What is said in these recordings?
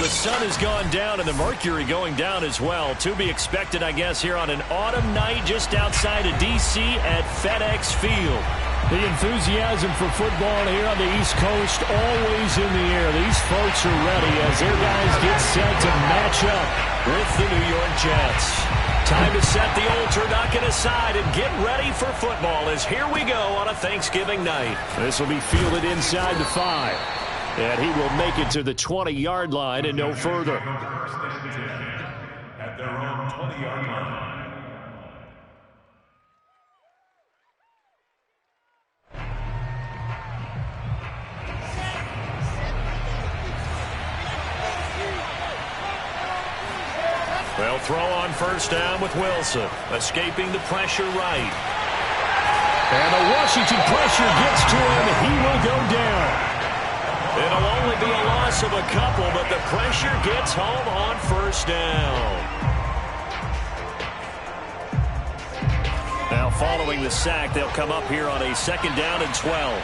the sun has gone down and the mercury going down as well. To be expected, I guess, here on an autumn night just outside of D.C. at FedEx Field. The enthusiasm for football here on the East Coast always in the air. These folks are ready as their guys get set to match up with the New York Jets. Time to set the old turducken aside and get ready for football as here we go on a Thanksgiving night. This will be fielded inside the 5. And he will make it to the 20-yard line and no further. At their own 20-yard line. Well, throw on first down with Wilson, escaping the pressure right. And the Washington pressure gets to him. He will go down. It'll only be a loss of a couple, but the pressure gets home on first down. Now, following the sack, they'll come up here on a second down and 12.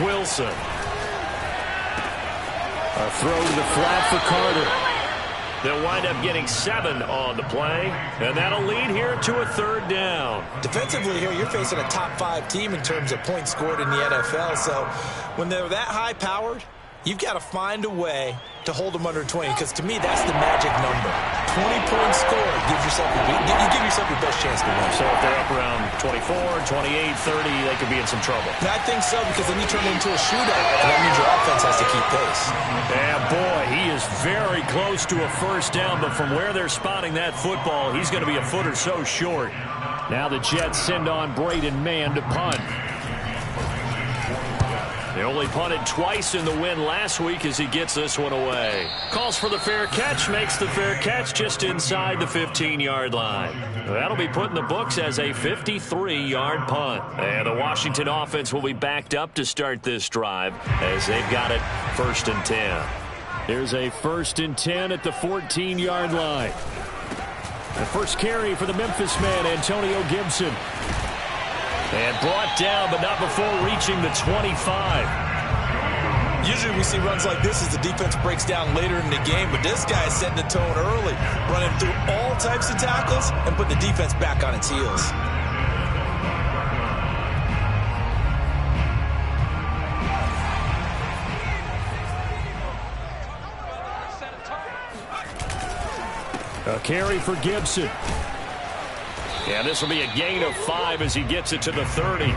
Wilson. A throw to the flat for Carter. They'll wind up getting 7 on the play, and that'll lead here to a third down. Defensively here, you're facing a top-5 team in terms of points scored in the NFL, so when they're that high-powered, you've got to find a way to hold them under 20, because to me, that's the magic number. 20 points scored gives yourself your best chance to win. So if they're up around 24, 28, 30, they could be in some trouble. And I think so, because then you turn it into a shootout, and that means your offense has to keep pace. Yeah, boy, he is very close to a first down, but from where they're spotting that football, he's going to be a foot or so short. Now the Jets send on Braden Mann to punt. They only punted twice in the win last week as he gets this one away. Calls for the fair catch, makes the fair catch just inside the 15-yard line. That'll be put in the books as a 53-yard punt. And the Washington offense will be backed up to start this drive as they've got it 1st and 10. Here's a 1st and 10 at the 14-yard line. The first carry for the Memphis man, Antonio Gibson. And brought down, but not before reaching the 25. Usually we see runs like this as the defense breaks down later in the game, but this guy is setting the tone early, running through all types of tackles and putting the defense back on its heels. A carry for Gibson. Yeah, this will be a gain of 5 as he gets it to the 30.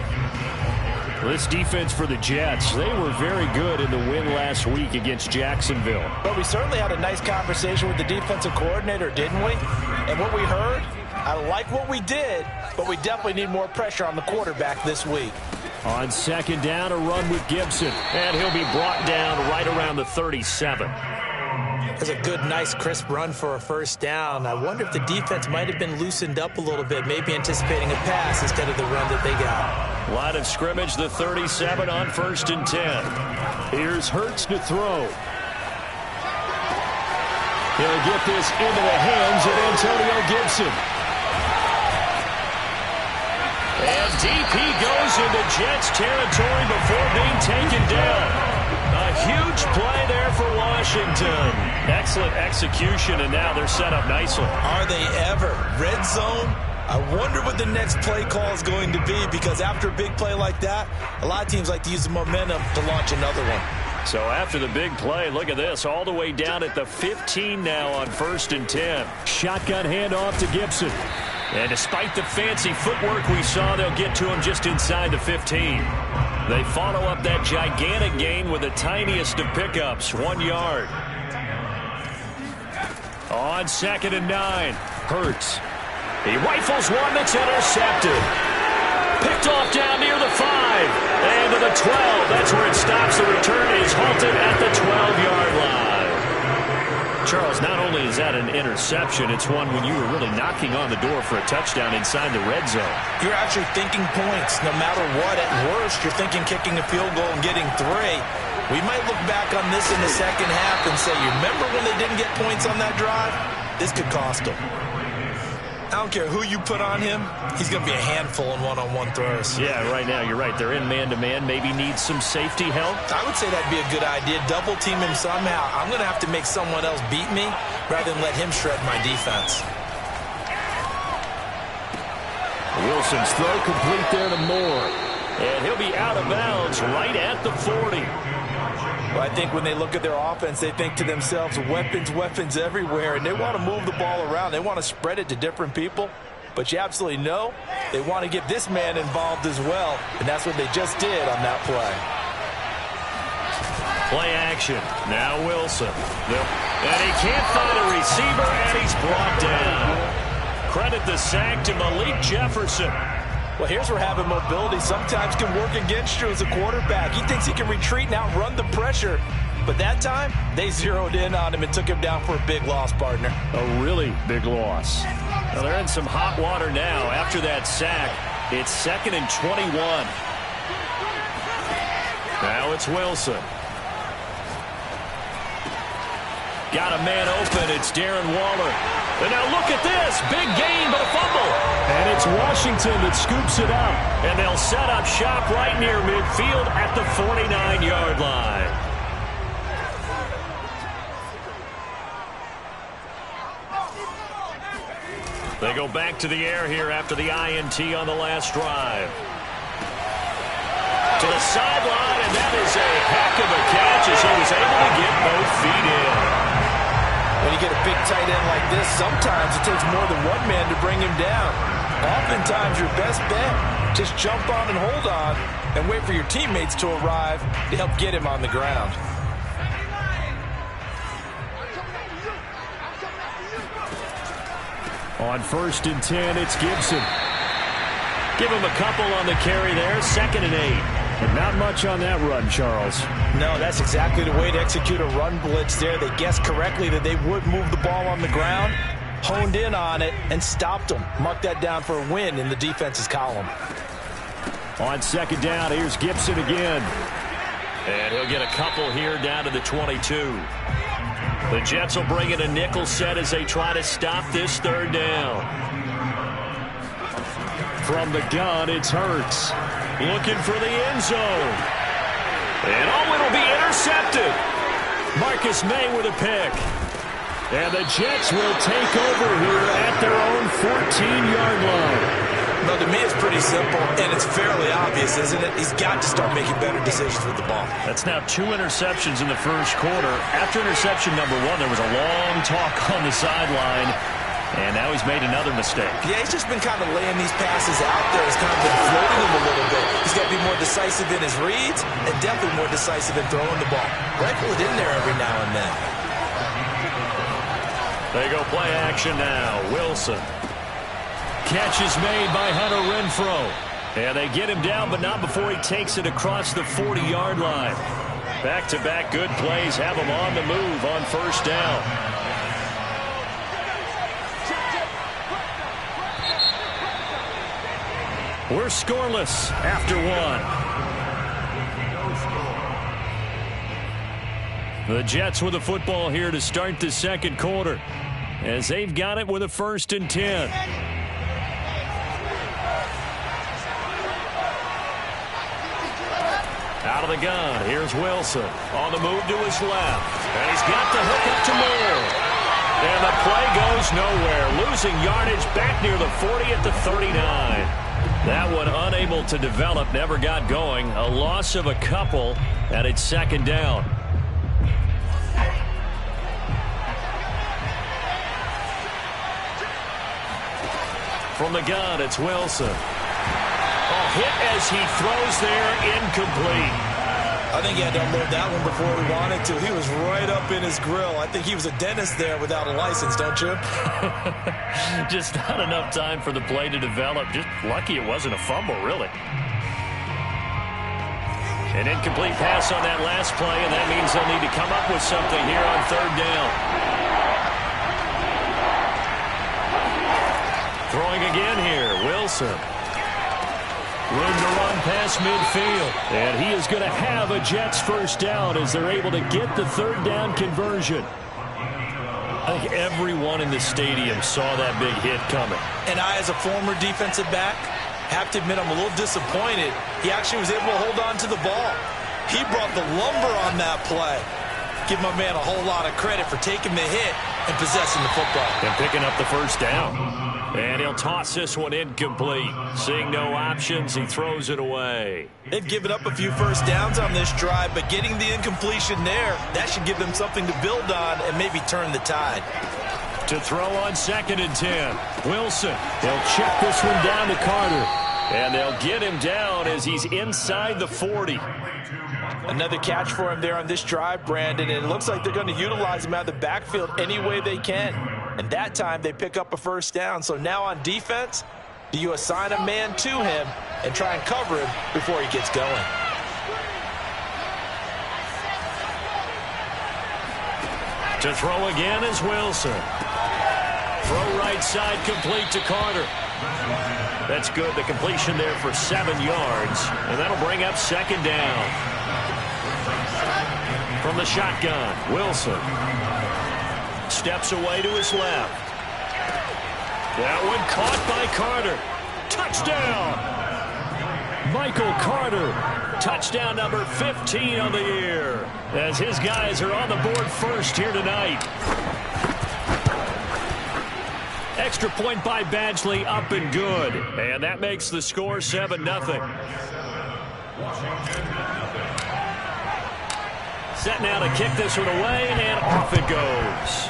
This defense for the Jets, they were very good in the win last week against Jacksonville. But we certainly had a nice conversation with the defensive coordinator, didn't we? And what we heard, I like what we did, but we definitely need more pressure on the quarterback this week. On second down, a run with Gibson. And he'll be brought down right around the 37. That's a good, nice, crisp run for a first down. I wonder if the defense might have been loosened up a little bit, maybe anticipating a pass instead of the run that they got. Line of scrimmage, the 37 on 1st and 10. Here's Hurts to throw. He'll get this into the hands of Antonio Gibson. And deep he goes into Jets territory before being taken down. A huge play there for Washington. Excellent execution, and now they're set up nicely. Are they ever? Red zone? I wonder what the next play call is going to be, because after a big play like that, a lot of teams like to use the momentum to launch another one. So after the big play, look at this, all the way down at the 15 now on 1st and 10. Shotgun handoff to Gibson. And despite the fancy footwork we saw, they'll get to him just inside the 15. They follow up that gigantic gain with the tiniest of pickups, 1 yard. On 2nd and 9, Hurts. He rifles one that's intercepted. Picked off down near the 5. And to the 12. That's where it stops. The return is halted at the 12-yard line. Charles, not only is that an interception, it's one when you were really knocking on the door for a touchdown inside the red zone. You're actually thinking points. No matter what, at worst, you're thinking kicking a field goal and getting 3. We might look back on this in the second half and say, you remember when they didn't get points on that drive? This could cost them. I don't care who you put on him, he's going to be a handful in one-on-one throws. Yeah, right now, you're right. They're in man-to-man. Maybe need some safety help. I would say that'd be a good idea. Double team him somehow. I'm going to have to make someone else beat me rather than let him shred my defense. Wilson's throw complete there to Moore. And he'll be out of bounds right at the 40. Well, I think when they look at their offense, they think to themselves, weapons, weapons everywhere, and they want to move the ball around. They want to spread it to different people. But you absolutely know they want to get this man involved as well, and that's what they just did on that play. Play action. Now Wilson. And he can't find a receiver, and he's brought down. Credit the sack to Malik Jefferson. Well, here's where having mobility sometimes can work against you as a quarterback. He thinks he can retreat and outrun the pressure. But that time, they zeroed in on him and took him down for a big loss, partner. A really big loss. Well, they're in some hot water now after that sack. It's 2nd and 21. Now it's Wilson. Got a man open. It's Darren Waller. And now look at this. Big gain, but a fumble. And it's Washington that scoops it up. And they'll set up shop right near midfield at the 49-yard line. They go back to the air here after the INT on the last drive. To the sideline, and that is a heck of a catch as he was able to get both feet in. When you get a big tight end like this, sometimes it takes more than one man to bring him down. Oftentimes, your best bet, just jump on and hold on and wait for your teammates to arrive to help get him on the ground. On 1st and 10, it's Gibson. Give him a couple on the carry there, 2nd and 8. And not much on that run, Charles. No, that's exactly the way to execute a run blitz there. They guessed correctly that they would move the ball on the ground, honed in on it, and stopped them. Mark that down for a win in the defense's column. On 2nd down, here's Gibson again. And he'll get a couple here down to the 22. The Jets will bring in a nickel set as they try to stop this 3rd down. From the gun, it's Hurts. Looking for the end zone. And it'll be intercepted. Marcus May with a pick. And the Jets will take over here at their own 14-yard line. No, to me it's pretty simple, and it's fairly obvious, isn't it? He's got to start making better decisions with the ball. That's now 2 interceptions in the first quarter. After interception number 1, there was a long talk on the sideline. And now he's made another mistake. Yeah, he's just been kind of laying these passes out there. He's kind of been floating them a little bit. He's got to be more decisive in his reads and definitely more decisive in throwing the ball. Rifle it in there every now and then. They go play action now. Wilson. Catch is made by Hunter Renfrow. And they get him down, but not before he takes it across the 40-yard line. Back-to-back good plays have him on the move on 1st down. We're scoreless after 1. The Jets with the football here to start the 2nd quarter as they've got it with a 1st and 10. Out of the gun, here's Wilson on the move to his left. And he's got the hook up to Moore. And the play goes nowhere. Losing yardage back near the 40 at the 39. That one unable to develop, never got going. A loss of a couple, and it's 2nd down. From the gun, it's Wilson. Hit as he throws there, incomplete. I think he had to unload that one before he wanted to. He was right up in his grill. I think he was a dentist there without a license, don't you? Just not enough time for the play to develop. Just lucky it wasn't a fumble, really. An incomplete pass on that last play, and that means they'll need to come up with something here on 3rd down. Throwing again here, Wilson. Room to run past midfield. And he is going to have a Jets 1st down as they're able to get the 3rd down conversion. I think everyone in the stadium saw that big hit coming. And I, as a former defensive back, have to admit I'm a little disappointed. He actually was able to hold on to the ball. He brought the lumber on that play. Give my man a whole lot of credit for taking the hit and possessing the football. And picking up the first down. And he'll toss this one incomplete. Seeing no options, he throws it away. They've given up a few first downs on this drive, but getting the incompletion there, that should give them something to build on and maybe turn the tide. To throw on 2nd and 10. Wilson. They'll check this one down to Carter. And they'll get him down as he's inside the 40. Another catch for him there on this drive, Brandon, and it looks like they're going to utilize him out of the backfield any way they can. And that time they pick up a first down. So now on defense, do you assign a man to him and try and cover him before he gets going? To throw again is Wilson. Throw right side complete to Carter. That's good. The completion there for 7 yards. And that'll bring up 2nd down. From the shotgun, Wilson. Steps away to his left. That one caught by Carter. Touchdown! Michael Carter. Touchdown number 15 on the year. As his guys are on the board first here tonight. Extra point by Badgley, up and good. And that makes the score 7-0. Set now to kick this one away, and off it goes.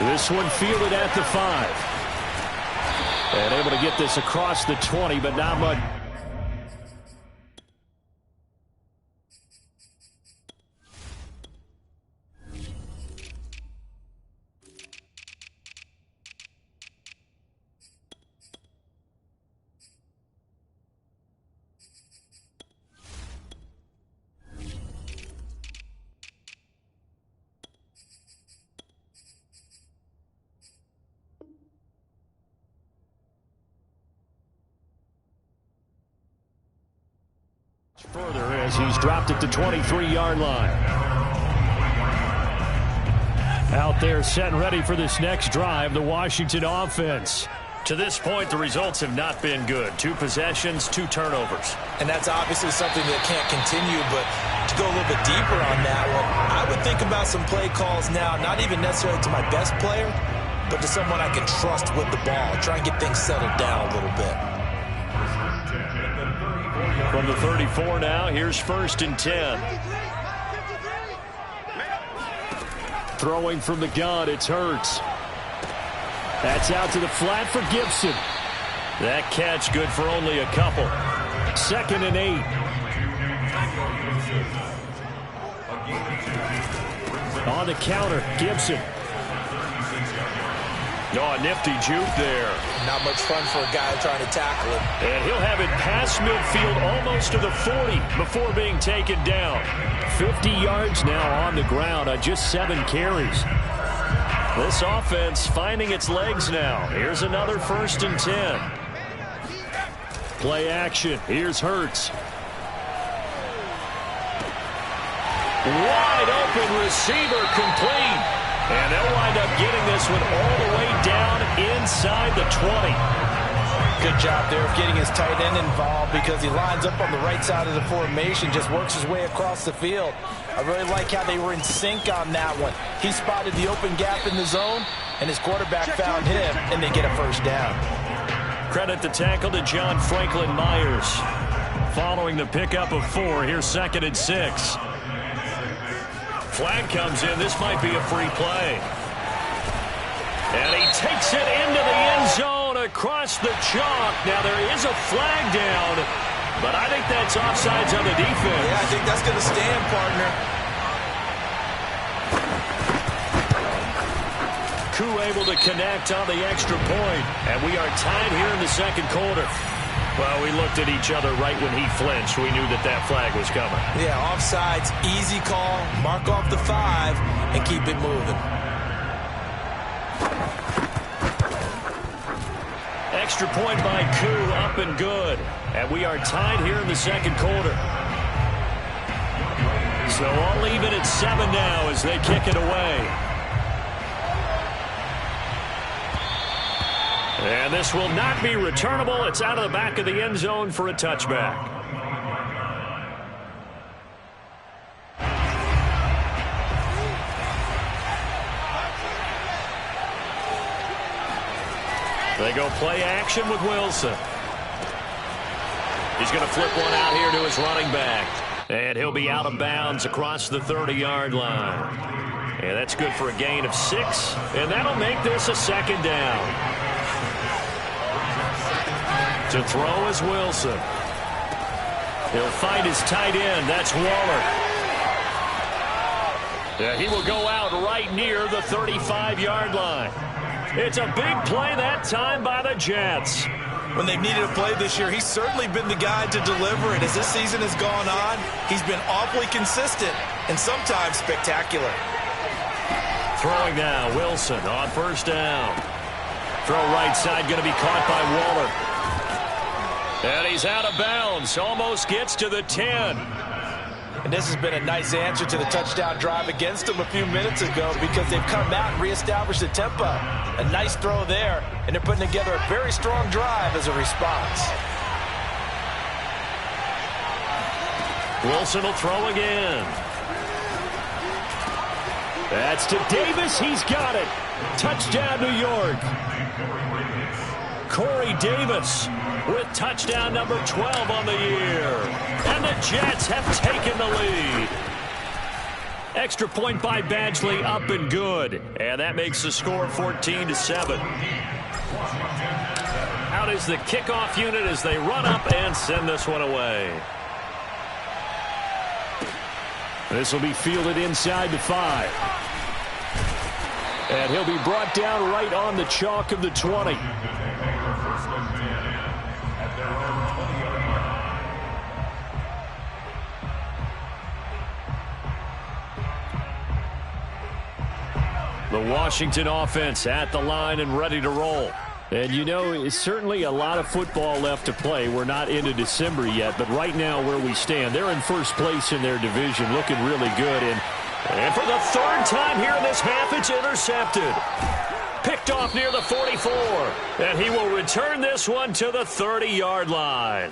This one fielded at the 5. And able to get this across the 20, but not much. Further as he's dropped it to 23-yard line. Out there set and ready for this next drive, the Washington offense. To this point, the results have not been good. 2 possessions, 2 turnovers. And that's obviously something that can't continue, but to go a little bit deeper on that one, I would think about some play calls now, not even necessarily to my best player, but to someone I can trust with the ball. Try and get things settled down a little bit. From the 34 now, here's 1st and 10. Throwing from the gun, it's Hurts. That's out to the flat for Gibson. That catch good for only a couple. 2nd and 8. On the counter, Gibson. Oh, a nifty juke there. Not much fun for a guy trying to tackle him. And he'll have it past midfield almost to the 40 before being taken down. 50 yards now on the ground on just 7 carries. This offense finding its legs now. Here's another 1st and 10. Play action. Here's Hurts. Wide open receiver complete. And they'll wind up getting this one all the way down inside the 20. Good job there of getting his tight end involved because he lines up on the right side of the formation, just works his way across the field. I really like how they were in sync on that one. He spotted the open gap in the zone, and his quarterback found him, and they get a first down. Credit the tackle to John Franklin Myers. Following the pickup of 4, here's 2nd and 6. Flag comes in. This might be a free play. And he takes it into the end zone across the chalk. Now there is a flag down, but I think that's offsides on the defense. Yeah, I think that's going to stand, partner. Koo able to connect on the extra point, and we are tied here in the 2nd quarter. Well, we looked at each other right when he flinched. We knew that that flag was coming. Yeah, offsides, easy call, mark off the 5, and keep it moving. Extra point by Koo, up and good. And we are tied here in the 2nd quarter. So I'll leave it at 7 now as they kick it away. And this will not be returnable. It's out of the back of the end zone for a touchback. They go play action with Wilson. He's going to flip one out here to his running back. And he'll be out of bounds across the 30-yard line. And that's good for a gain of 6. And that'll make this a second down. To throw is Wilson. He'll find his tight end. That's Waller. Yeah, he will go out right near the 35-yard line. It's a big play that time by the Jets. When they've needed a play this year, he's certainly been the guy to deliver it. As this season has gone on, he's been awfully consistent and sometimes spectacular. Throwing now, Wilson on first down. Throw right side, going to be caught by Waller. And he's out of bounds, almost gets to the 10. And this has been a nice answer to the touchdown drive against them a few minutes ago because they've come out and reestablished the tempo. A nice throw there, and they're putting together a very strong drive as a response. Wilson will throw again. That's to Davis. He's got it. Touchdown, New York. Corey Davis with touchdown number 12 on the year. And the Jets have taken the lead. Extra point by Badgley, up and good. And that makes the score 14-7. Out is the kickoff unit as they run up and send this one away. This will be fielded inside the 5. And he'll be brought down right on the chalk of the 20. The Washington offense at the line and ready to roll. And, you know, it's certainly a lot of football left to play. We're not into December yet, but right now where we stand, they're in first place in their division, looking really good. And for the third time here in this half, it's intercepted. Picked off near the 44. And he will return this one to the 30-yard line.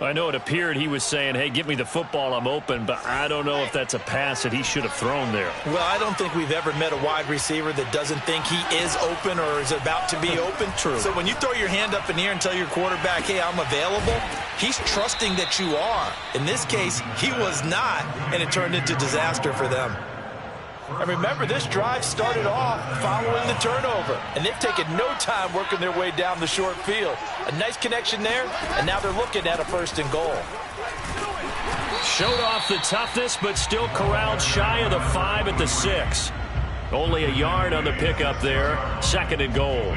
I know it appeared he was saying, hey, give me the football, I'm open, but I don't know if that's a pass that he should have thrown there. Well, I don't think we've ever met a wide receiver that doesn't think he is open or is about to be open. True. So when you throw your hand up in the air and tell your quarterback, hey, I'm available, he's trusting that you are. In this case, he was not, and it turned into disaster for them. And remember, this drive started off following the turnover, and they've taken no time working their way down the short field. A nice connection there, and now they're looking at a 1st and goal. Showed off the toughness, but still corralled shy of the 5 at the 6. Only a yard on the pickup there, 2nd and goal.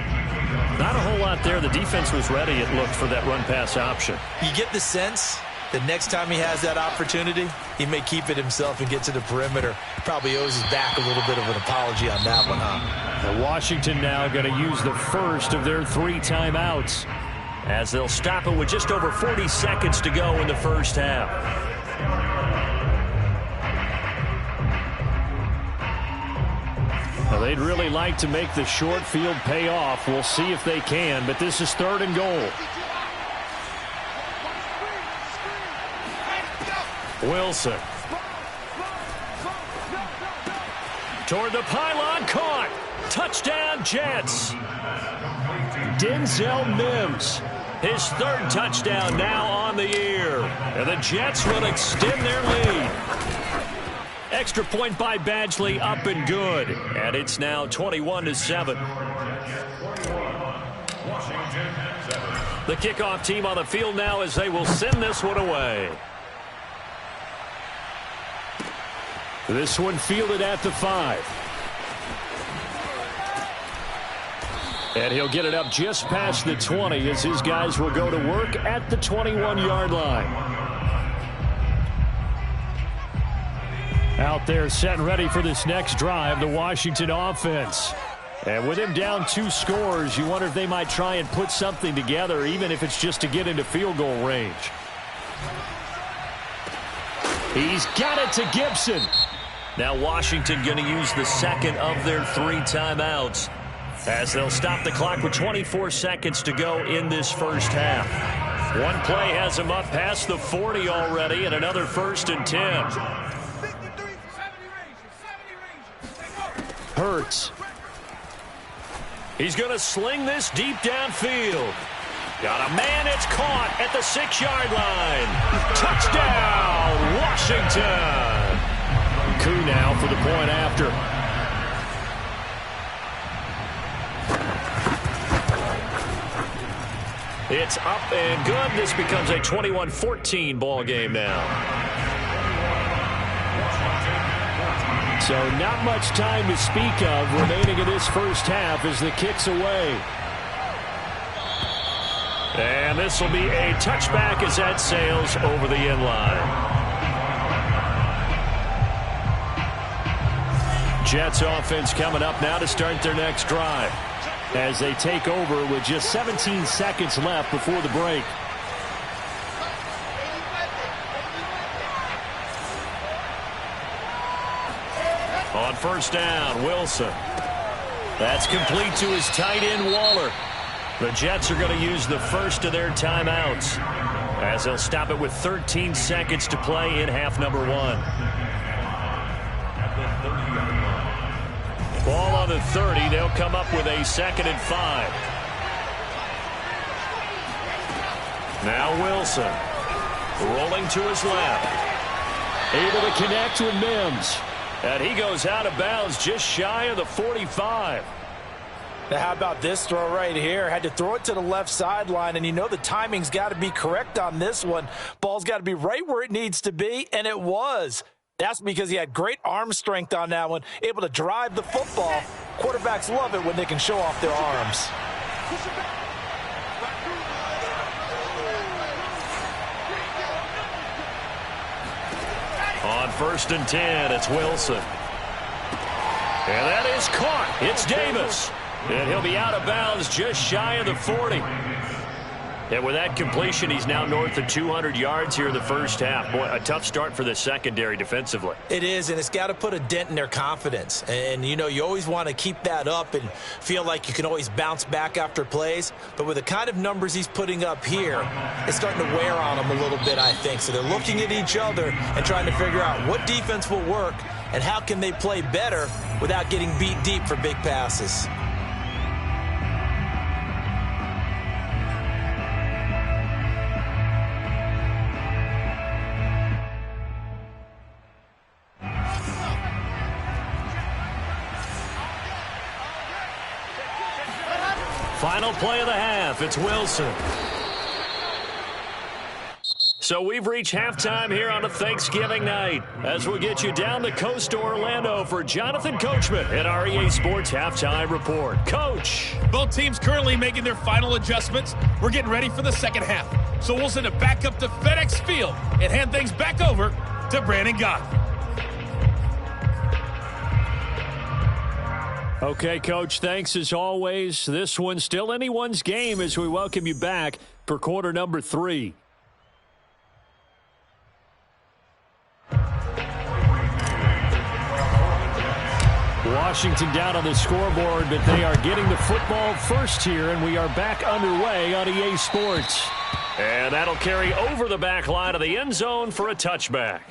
Not a whole lot there. The defense was ready, it looked, for that run-pass option. You get the sense that next time he has that opportunity, he may keep it himself and get to the perimeter. Probably owes his back a little bit of an apology on that one, huh? And Washington now going to use the first of their 3 timeouts, as they'll stop it with just over 40 seconds to go in the first half. Well, they'd really like to make the short field pay off. We'll see if they can, but this is 3rd and goal. Wilson. Toward the pylon, caught. Touchdown, Jets. Denzel Mims. His 3rd touchdown now on the year. And the Jets will extend their lead. Extra point by Badgley, up and good. And it's now 21-7. The kickoff team on the field now as they will send this one away. This one fielded at the 5. And he'll get it up just past the 20 as his guys will go to work at the 21-yard line. Out there set and ready for this next drive, the Washington offense. And with him down 2 scores, you wonder if they might try and put something together, even if it's just to get into field goal range. He's got it to Gibson. Now Washington going to use the second of their 3 timeouts as they'll stop the clock with 24 seconds to go in this first half. One play has him up past the 40 already, and another 1st and 10. Hurts. He's going to sling this deep downfield. Got a man, it's caught at the 6-yard line. Touchdown, Washington. Coup now for the point after. It's up and good. This becomes a 21-14 ball game now. So not much time to speak of remaining in this first half as the kick's away. And this will be a touchback as that sails over the end line. Jets offense coming up now to start their next drive as they take over with just 17 seconds left before the break. On first down, Wilson. That's complete to his tight end, Waller. The Jets are going to use the first of their timeouts as they'll stop it with 13 seconds to play in half number 1. Ball on the 30. They'll come up with a 2nd and 5. Now Wilson rolling to his left. Able to connect with Mims. And he goes out of bounds just shy of the 45. Now, how about this throw right here? Had to throw it to the left sideline, and you know the timing's got to be correct on this one. Ball's got to be right where it needs to be, and it was. That's because he had great arm strength on that one, able to drive the football. Quarterbacks love it when they can show off their arms. On 1st and 10, it's Wilson. And that is caught. It's Davis. And he'll be out of bounds just shy of the 40. And with that completion, he's now north of 200 yards here in the first half. Boy, a tough start for the secondary defensively. It is, and it's got to put a dent in their confidence. And, you know, you always want to keep that up and feel like you can always bounce back after plays. But with the kind of numbers he's putting up here, it's starting to wear on them a little bit, I think. So they're looking at each other and trying to figure out what defense will work and how can they play better without getting beat deep for big passes. Final play of the half, it's Wilson. So we've reached halftime here on a Thanksgiving night as we'll get you down the coast to Orlando for Jonathan Coachman at our EA Sports Halftime Report. Coach! Both teams currently making their final adjustments. We're getting ready for the second half. So we'll send it back up to FedEx Field and hand things back over to Brandon Gott. Okay, Coach, thanks as always. This one's still anyone's game as we welcome you back for quarter number 3. Washington down on the scoreboard, but they are getting the football first here, and we are back underway on EA Sports. And that'll carry over the back line of the end zone for a touchback.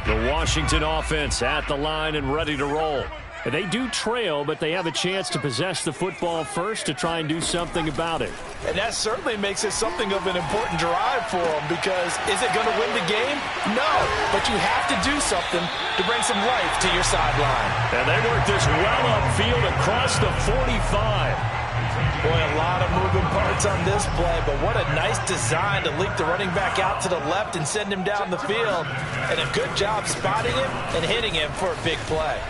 The Washington offense at the line and ready to roll. And they do trail, but they have a chance to possess the football first to try and do something about it. And that certainly makes it something of an important drive for them, because is it going to win the game? No, but you have to do something to bring some life to your sideline. And they work this well upfield across the 45. Boy, a lot of moving parts on this play, but what a nice design to leak the running back out to the left and send him down the field. And a good job spotting him and hitting him for a big play.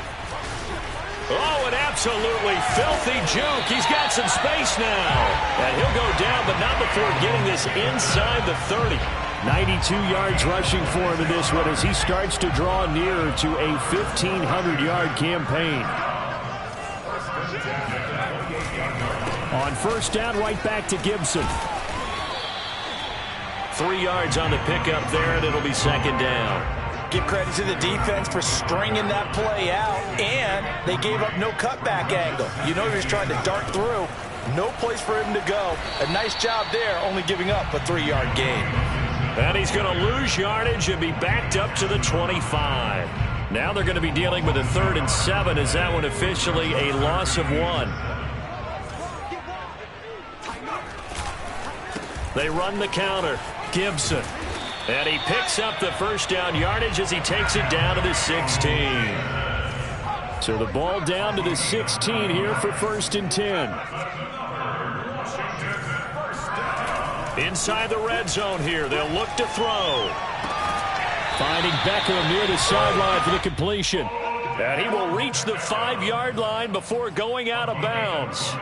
Oh, an absolutely filthy juke. He's got some space now. And he'll go down, but not before getting this inside the 30. 92 yards rushing for him in this one as he starts to draw nearer to a 1,500-yard campaign. On first down, right back to Gibson. 3 yards on the pickup there, and it'll be second down. Give credit to the defense for stringing that play out, and they gave up no cutback angle. You know he was trying to dart through. No place for him to go. A nice job there, only giving up a 3-yard gain. And he's going to lose yardage and be backed up to the 25. Now they're going to be dealing with a 3rd and 7. Is that one officially a loss of 1? They run the counter. Gibson. And he picks up the first down yardage as he takes it down to the 16. So the ball down to the 16 here for 1st and 10. Inside the red zone here. They'll look to throw. Finding Beckham near the sideline for the completion. And he will reach the 5-yard line before going out of bounds.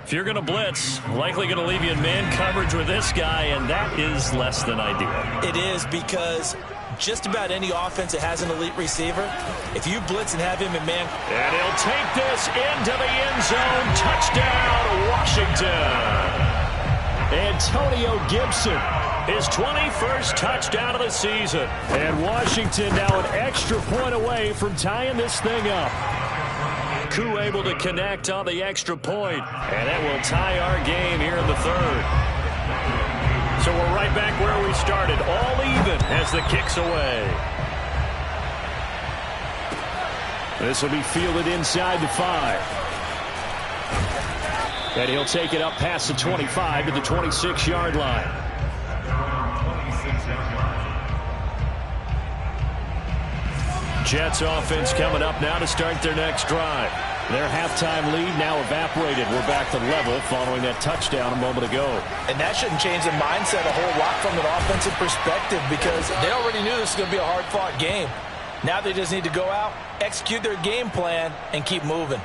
If you're going to blitz, likely going to leave you in man coverage with this guy, and that is less than ideal. It is, because just about any offense that has an elite receiver, if you blitz and have him in man. And he'll take this into the end zone. Touchdown, Washington. Antonio Gibson. His 21st touchdown of the season. And Washington now an extra point away from tying this thing up. Koo able to connect on the extra point, and that will tie our game here in the 3rd. So we're right back where we started, all even as the kick's away. This will be fielded inside the 5. And he'll take it up past the 25 to the 26-yard line. Jets offense coming up now to start their next drive. Their halftime lead now evaporated. We're back to level following that touchdown a moment ago. And that shouldn't change the mindset a whole lot from an offensive perspective, because they already knew this was going to be a hard-fought game. Now they just need to go out, execute their game plan, and keep moving.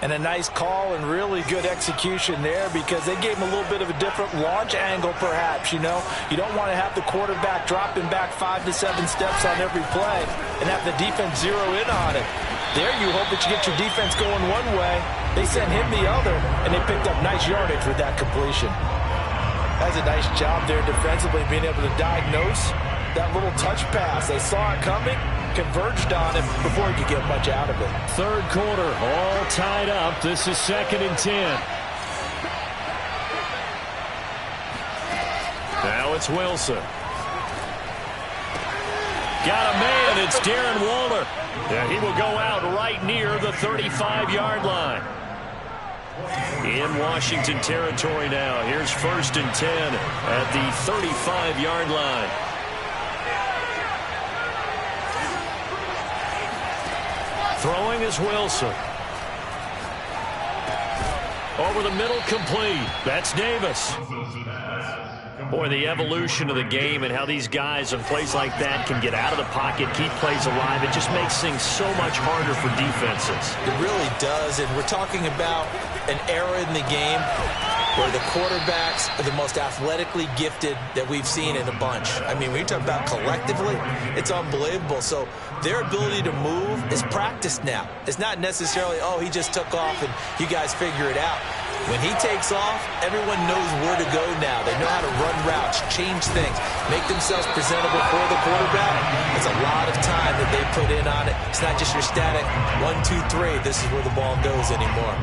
And a nice call and really good execution there, because they gave him a little bit of a different launch angle, perhaps. You know, you don't want to have the quarterback dropping back 5 to 7 steps on every play and have the defense zero in on it. There you hope that you get your defense going one way. They sent him the other, and they picked up nice yardage with that completion. That's a nice job there defensively, being able to diagnose that little touch pass. They saw it coming, converged on it before he could get much out of it. 3rd quarter, all tied up. This is 2nd and 10. Now it's Wilson. Got a man. It's Darren Waller. And he will go out right near the 35-yard line. In Washington territory now. Here's 1st and 10 at the 35-yard line. Throwing is Wilson. Over the middle, complete. That's Davis. Boy, the evolution of the game and how these guys in plays like that can get out of the pocket, keep plays alive, it just makes things so much harder for defenses. It really does, and we're talking about an era in the game where the quarterbacks are the most athletically gifted that we've seen in a bunch. I mean, when you talk about collectively, it's unbelievable. So their ability to move is practiced now. It's not necessarily, oh, he just took off and you guys figure it out. When he takes off, everyone knows where to go now. They know how to run routes, change things, make themselves presentable for the quarterback. It's a lot of time that they put in on it. It's not just your static 1, 2, 3. This is where the ball goes anymore.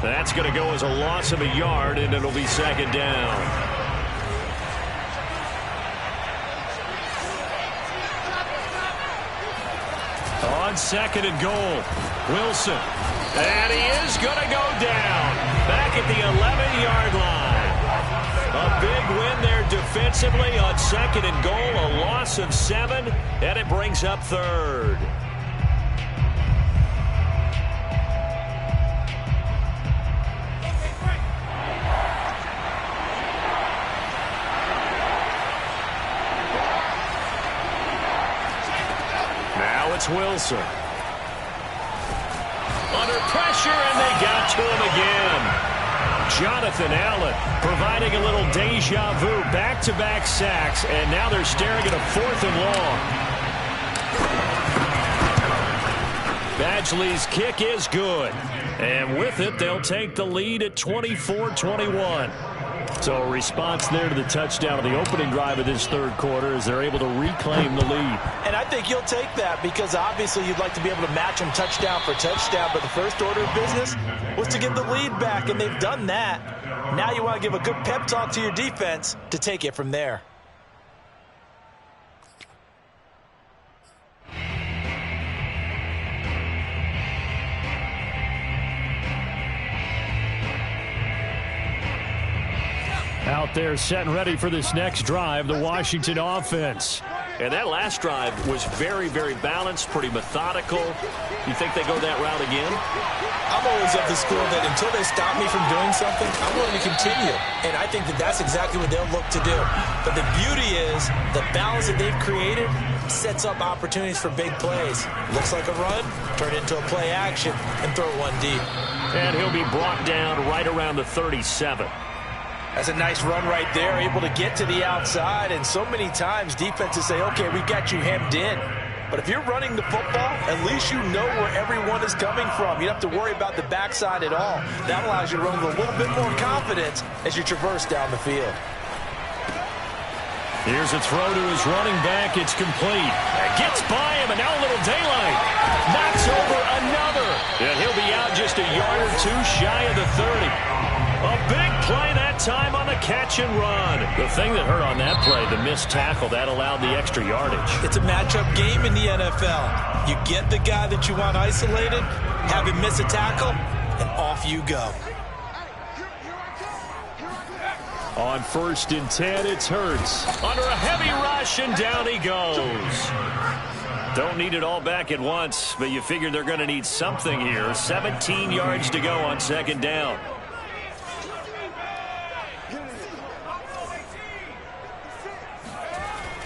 That's going to go as a loss of a yard, and it'll be 2nd down. On 2nd and goal, Wilson. And he is going to go down back at the 11-yard line. A big win there defensively on 2nd and goal, a loss of 7, and it brings up 3rd. Now it's Wilson. Under pressure, and they got to him again. Jonathan Allen providing a little deja vu, back-to-back sacks, and now they're staring at a 4th and long. Badgley's kick is good. And with it, they'll take the lead at 24-21. So a response there to the touchdown of the opening drive of this third quarter as they're able to reclaim the lead. And I think you'll take that because obviously you'd like to be able to match them touchdown for touchdown, but the first order of business was to get the lead back, and they've done that. Now you want to give a good pep talk to your defense to take it from there. Out there set and ready for this next drive, the Washington offense. And that last drive was very, very balanced, pretty methodical. You think they go that route again? I'm always of the school that until they stop me from doing something, I'm willing to continue. And I think that that's exactly what they'll look to do. But the beauty is the balance that they've created sets up opportunities for big plays. Looks like a run, turn it into a play action, and throw one deep. And he'll be brought down right around the 37. That's a nice run right there, able to get to the outside. And so many times defenses say, okay, we got you hemmed in. But if you're running the football, at least you know where everyone is coming from. You don't have to worry about the backside at all. That allows you to run with a little bit more confidence as you traverse down the field. Here's a throw to his running back. It's complete. Gets by him, and now a little daylight. Knocks over another. And he'll be out just a yard or two shy of the 30. A big play that time on the catch and run. The thing that hurt on that play, the missed tackle, that allowed the extra yardage. It's a matchup game in the NFL. You get the guy that you want isolated, have him miss a tackle, and off you go. On 1st and 10, it's Hurts. Under a heavy rush, and down he goes. Don't need it all back at once, but you figure they're going to need something here. 17 yards to go on 2nd down.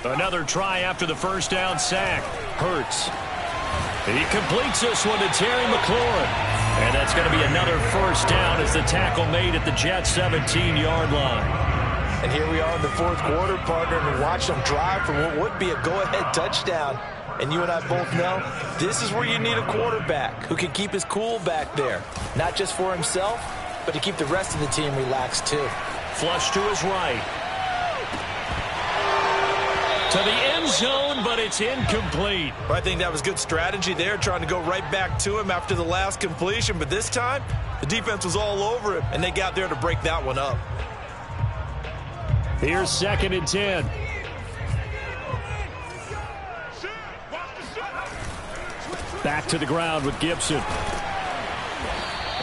Another try after the first down sack. Hurts. He completes this one to Terry McLaurin. And that's going to be another first down as the tackle made at the Jets' 17-yard line. And here we are in the 4th quarter, partner, and watch them drive for what would be a go-ahead touchdown. And you and I both know this is where you need a quarterback who can keep his cool back there. Not just for himself, but to keep the rest of the team relaxed too. Flush to his right. To the end zone, but it's incomplete. Well, I think that was good strategy there, trying to go right back to him after the last completion. But this time, the defense was all over him, and they got there to break that one up. Here's 2nd and 10. Back to the ground with Gibson.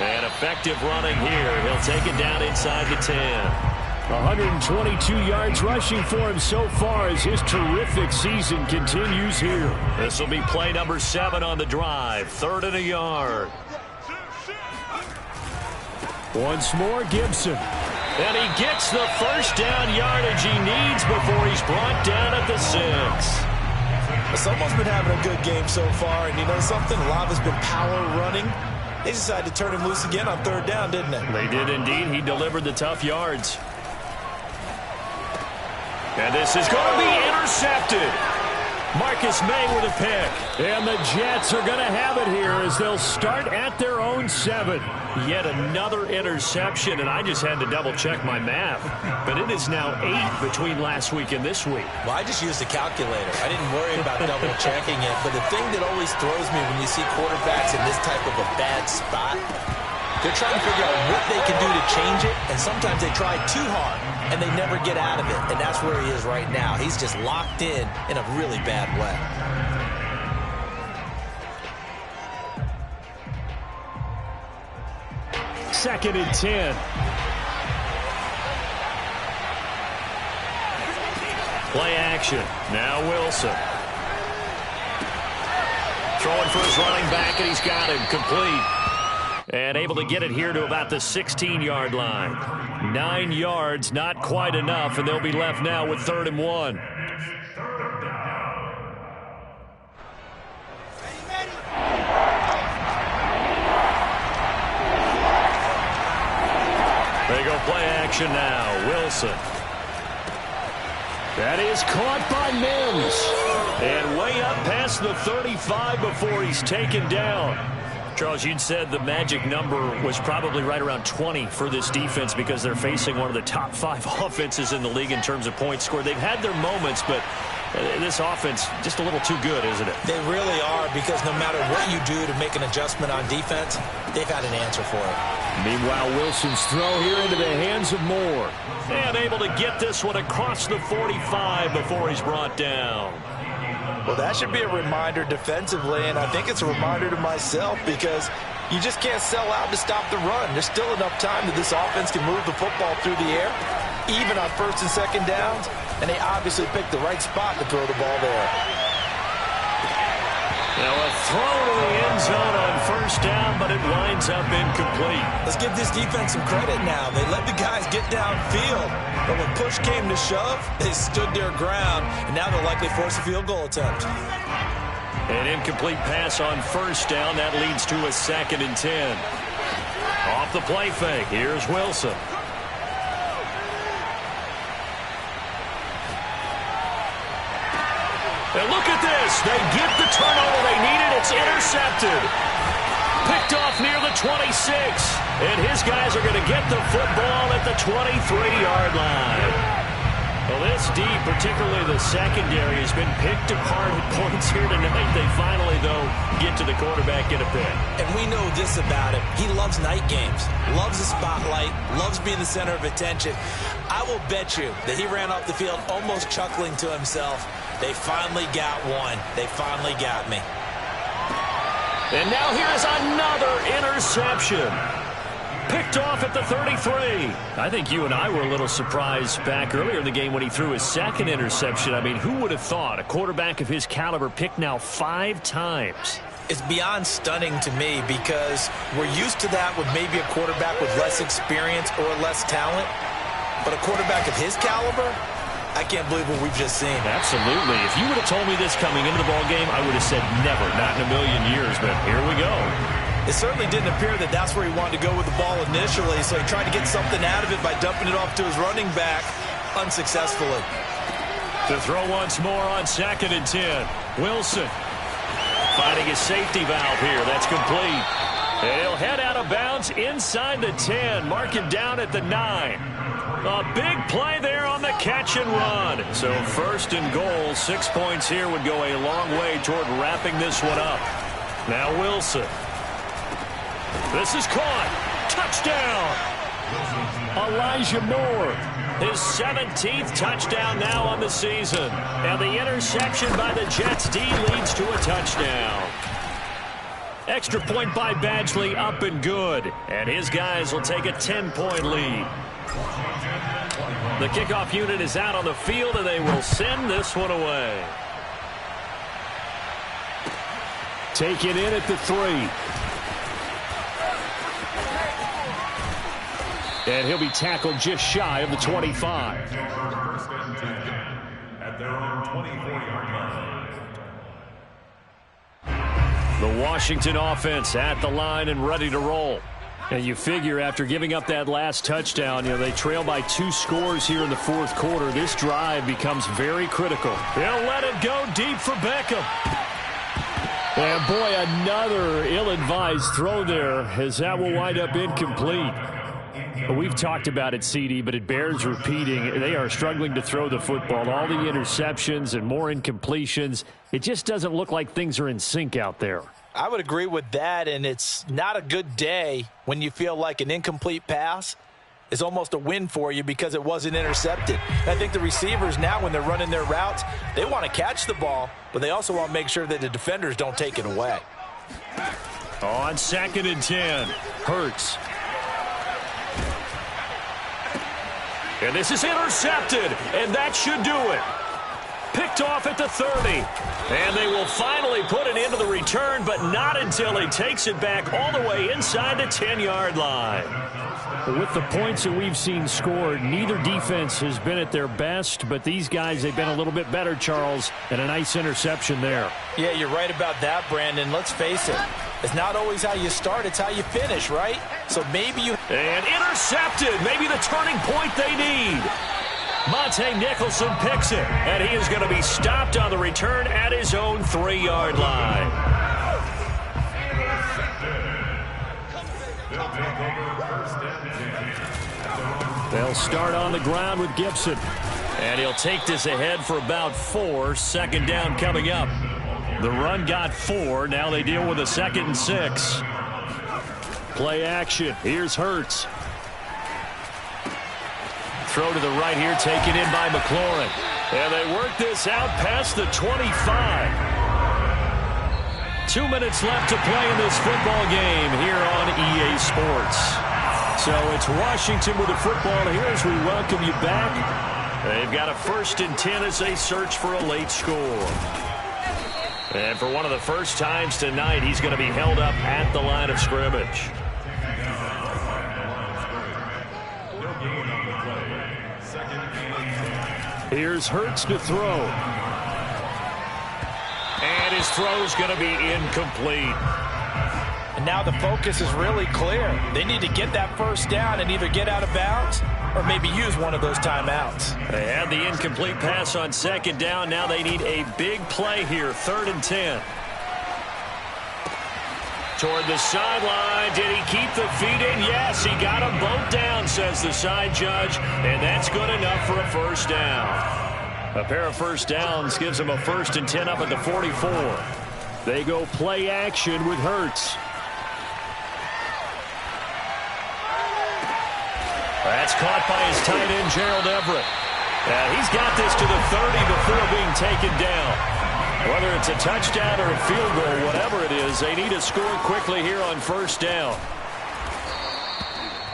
And effective running here. He'll take it down inside the 10. 122 yards rushing for him so far as his terrific season continues here. This will be play number 7 on the drive. 3rd and a yard. Once more, Gibson. And he gets the first down yardage he needs before he's brought down at the 6. Someone's been having a good game so far, and you know something? A lot has been power running. They decided to turn him loose again on 3rd down, didn't they? They did indeed. He delivered the tough yards. And this is going to be intercepted. Marcus May with a pick. And the Jets are going to have it here as they'll start at their own 7. Yet another interception, and I just had to double-check my math. But it is now 8 between last week and this week. Well, I just used a calculator. I didn't worry about double-checking it. But the thing that always throws me when you see quarterbacks in this type of a bad spot, they're trying to figure out what they can do to change it, and sometimes they try too hard, and they never get out of it. And that's where he is right now. He's just locked in a really bad way. Second and 10. Play action. Now Wilson. Throwing for his running back, and he's got him complete. And able to get it here to about the 16-yard line. 9 yards, not quite enough, and they'll be left now with 3rd and 1. They go play action now. Wilson. That is caught by Mims. And way up past the 35 before he's taken down. Charles, you'd said the magic number was probably right around 20 for this defense because they're facing one of the top 5 offenses in the league in terms of points scored. They've had their moments, but this offense just a little too good, isn't it? They really are, because no matter what you do to make an adjustment on defense, they've had an answer for it. Meanwhile, Wilson's throw here into the hands of Moore. And able to get this one across the 45 before he's brought down. Well, that should be a reminder defensively, and I think it's a reminder to myself, because you just can't sell out to stop the run. There's still enough time that this offense can move the football through the air, even on first and second downs, and they obviously picked the right spot to throw the ball there. Now a throw to the end zone on first down, but it winds up incomplete. Let's give this defense some credit now. They let the guys get downfield, but when push came to shove, they stood their ground, and now they'll likely force a field goal attempt. An incomplete pass on first down. That leads to a 2nd and 10. Off the play fake, here's Wilson. And look at this. They get the turnover they needed. It's intercepted. Picked off near the 26. And his guys are going to get the football at the 23-yard line. Well, this D, particularly the secondary, has been picked apart at points here tonight. They finally, though, get to the quarterback in a pick. And we know this about him. He loves night games, loves the spotlight, loves being the center of attention. I will bet you that he ran off the field almost chuckling to himself. They finally got one. They finally got me. And now here's another interception. Picked off at the 33. I think you and I were a little surprised back earlier in the game when he threw his 2nd interception. I mean, who would have thought a quarterback of his caliber picked now 5 times? It's beyond stunning to me, because we're used to that with maybe a quarterback with less experience or less talent. But a quarterback of his caliber, I can't believe what we've just seen. Absolutely. If you would have told me this coming into the ballgame, I would have said never, not in a million years. But here we go. It certainly didn't appear that that's where he wanted to go with the ball initially, so he tried to get something out of it by dumping it off to his running back unsuccessfully. To throw once more on 2nd and 10. Wilson finding his safety valve here. That's complete. And he'll head out of bounds inside the 10. Mark him down at the 9. A big play there on the catch and run. So 1st and goal, 6 points here would go a long way toward wrapping this one up. Now Wilson. This is caught. Touchdown. Elijah Moore. His 17th touchdown now on the season. And the interception by the Jets D leads to a touchdown. Extra point by Badgley, up and good. And his guys will take a 10-point lead. The kickoff unit is out on the field, and they will send this one away. Take it in at the 3. And he'll be tackled just shy of the 25. 1st and 10 at their own 24-yard line. The Washington offense at the line and ready to roll. And you figure after giving up that last touchdown, they trail by 2 scores here in the 4th quarter. This drive becomes very critical. They'll let it go deep for Beckham. And boy, another ill-advised throw there, as that will wind up incomplete. We've talked about it, CD, but it bears repeating. They are struggling to throw the football. All the interceptions and more incompletions. It just doesn't look like things are in sync out there. I would agree with that, and it's not a good day when you feel like an incomplete pass is almost a win for you because it wasn't intercepted. I think the receivers now, when they're running their routes, they want to catch the ball, but they also want to make sure that the defenders don't take it away. On 2nd and 10, Hurts. And this is intercepted, and that should do it. Picked off at the 30. And they will finally put it into the return, but not until he takes it back all the way inside the 10-yard line. With the points that we've seen scored, neither defense has been at their best, but these guys, they've been a little bit better, Charles, and a nice interception there. Yeah, you're right about that, Brandon. Let's face it. It's not always how you start, it's how you finish, right? So maybe you... And intercepted. Maybe the turning point they need. Monte Nicholson picks it, and he is going to be stopped on the return at his own 3-yard line. They'll start on the ground with Gibson. And he'll take this ahead for about 4. Second down coming up. The run got 4. Now they deal with a 2nd and 6. Play action. Here's Hurts. Throw to the right here, taken in by McLaurin. And they work this out past the 25. 2 minutes left to play in this football game here on EA Sports. So it's Washington with the football here as we welcome you back. They've got a 1st and 10 as they search for a late score. And for one of the first times tonight, he's going to be held up at the line of scrimmage. Here's Hurts to throw. And his throw's going to be incomplete. And now the focus is really clear. They need to get that 1st down and either get out of bounds or maybe use one of those timeouts. They had the incomplete pass on 2nd down. Now they need a big play here, 3rd and 10. Toward the sideline. Did he keep the feet in? Yes, he got them both down, says the side judge. And that's good enough for a 1st down. A pair of 1st downs gives them a 1st and 10 up at the 44. They go play action with Hurts. That's caught by his tight end, Gerald Everett. He's got this to the 30 before being taken down. Whether it's a touchdown or a field goal, whatever it is, they need to score quickly here on 1st down.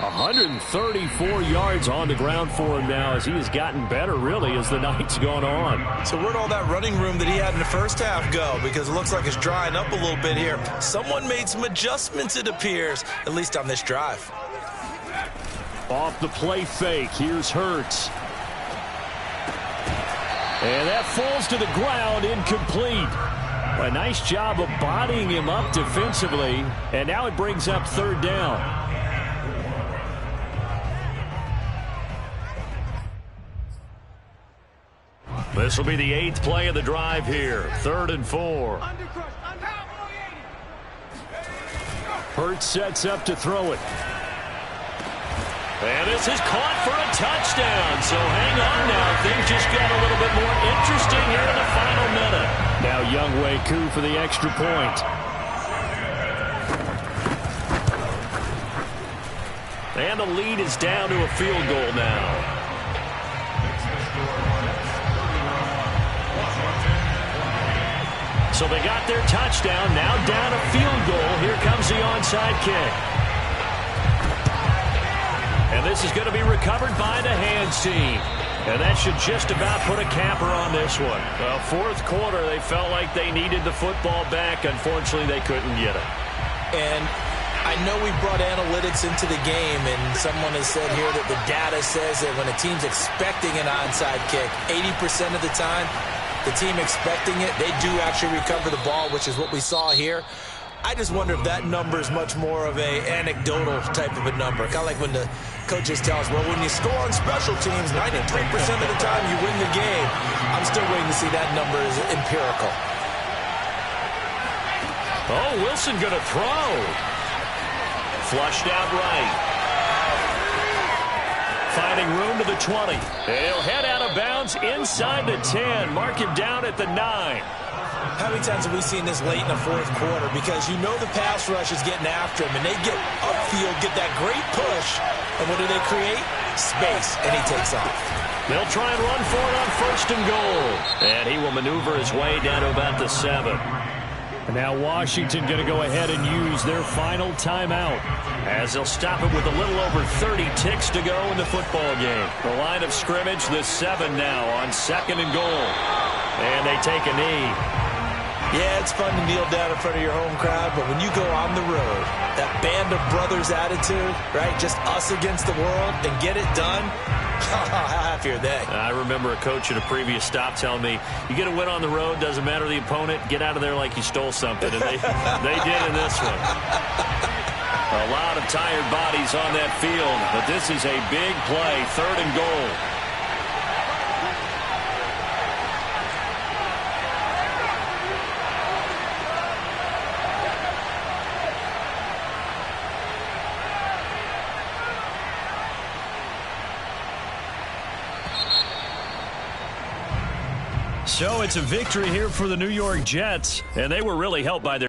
134 yards on the ground for him now as he has gotten better, really, as the night's gone on. So where'd all that running room that he had in the 1st half go? Because it looks like it's drying up a little bit here. Someone made some adjustments, it appears, at least on this drive. Off the play fake, here's Hurts. And that falls to the ground, incomplete. A nice job of bodying him up defensively, and now it brings up 3rd down. This will be the 8th play of the drive here, 3rd and 4. Hurts sets up to throw it. And this is caught for a touchdown. So hang on now. Things just got a little bit more interesting here in the final minute. Now Younghoe Koo for the extra point. And the lead is down to a field goal now. So they got their touchdown. Now down a field goal. Here comes the onside kick. And this is going to be recovered by the hands team. And that should just about put a capper on this one. Well, 4th quarter, they felt like they needed the football back. Unfortunately, they couldn't get it. And I know we brought analytics into the game, and someone has said here that the data says that when a team's expecting an onside kick, 80% of the time, the team expecting it, they do actually recover the ball, which is what we saw here. I just wonder if that number is much more of a anecdotal type of a number. Kind of like when the coaches tell us, well, when you score on special teams, 93% of the time you win the game. I'm still waiting to see that number is empirical. Oh, Wilson going to throw. Flushed out right. Finding room to the 20. He'll head out of bounds inside the 10. Mark him down at the 9. How many times have we seen this late in the 4th quarter? Because you know the pass rush is getting after him, and they get upfield, get that great push, and what do they create? Space, and he takes off. They'll try and run for it on 1st and goal. And he will maneuver his way down to about the 7. And now Washington going to go ahead and use their final timeout, as they'll stop it with a little over 30 ticks to go in the football game. The line of scrimmage, the 7 now on 2nd and goal. And they take a knee. Yeah, it's fun to kneel down in front of your home crowd, but when you go on the road, that band of brothers attitude, right, just us against the world, and get it done, how happy are they? I remember a coach at a previous stop telling me, you get a win on the road, doesn't matter the opponent, get out of there like you stole something, and they did in this one. A lot of tired bodies on that field, but this is a big play, 3rd and goal. So it's a victory here for the New York Jets, and they were really helped by their